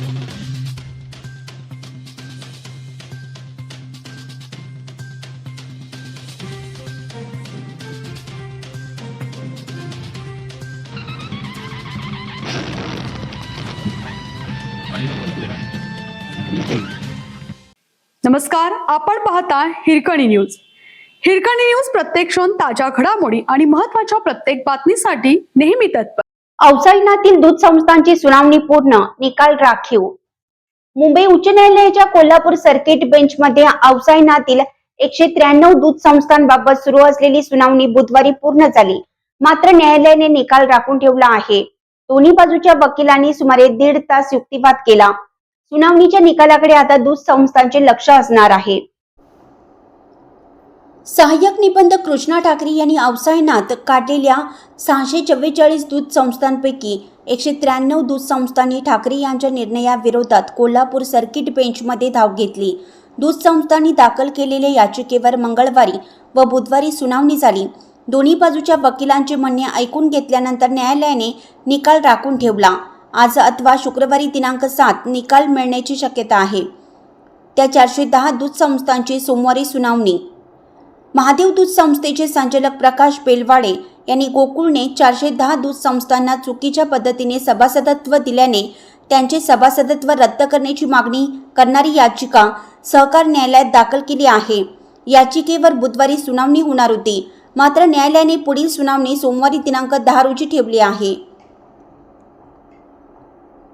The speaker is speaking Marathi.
नमस्कार, आपण पाहता हिरकणी न्यूज. हिरकणी न्यूज प्रत्येक क्षण ताज्या घडामोडी आणि महत्त्वाच्या प्रत्येक बातमीसाठी नेहमी तत्पर. अवसायनातील दूध संस्थांची सुनावणी पूर्ण, निकाल राखीव. मुंबई उच्च न्यायालयाच्या कोल्हापूर सर्किट बेंचमध्ये अवसायनातील 193 दूध संस्थांबाबत सुरू असलेली सुनावणी बुधवारी पूर्ण झाली. मात्र न्यायालयाने निकाल राखून ठेवला आहे. दोन्ही बाजूच्या वकिलांनी सुमारे 1.5 तास युक्तिवाद केला. सुनावणीच्या निकालाकडे आता दूध संस्थांचे लक्ष असणार आहे. सहाय्यक निबंधक कृष्णा ठाकरे यांनी अवसायनात काढलेल्या 644 दूध संस्थांपैकी 193 दूध संस्थांनी ठाकरे यांच्या निर्णयाविरोधात कोल्हापूर सर्किट बेंचमध्ये धाव घेतली. दूध संस्थांनी दाखल केलेल्या याचिकेवर मंगळवारी व बुधवारी सुनावणी झाली. दोन्ही बाजूच्या वकिलांचे म्हणणे ऐकून घेतल्यानंतर न्यायालयाने निकाल राखून ठेवला. आज अथवा शुक्रवारी दिनांक 7 निकाल मिळण्याची शक्यता आहे. त्या 410 दूध संस्थांची सोमवारी सुनावणी. महादेव दूध संस्थेचे संचालक प्रकाश बेलवाडे यांनी गोकुळने 410 दूध संस्थांना चुकीच्या पद्धतीने सभासदत्व दिल्याने त्यांचे सभासदत्व रद्द करण्याची मागणी करणारी याचिका सहकार न्यायालयात दाखल केली आहे. याचिकेवर बुधवारी सुनावणी होणार होती. मात्र न्यायालयाने पुढील सुनावणी सोमवारी दिनांक 10 रोजी ठेवली आहे.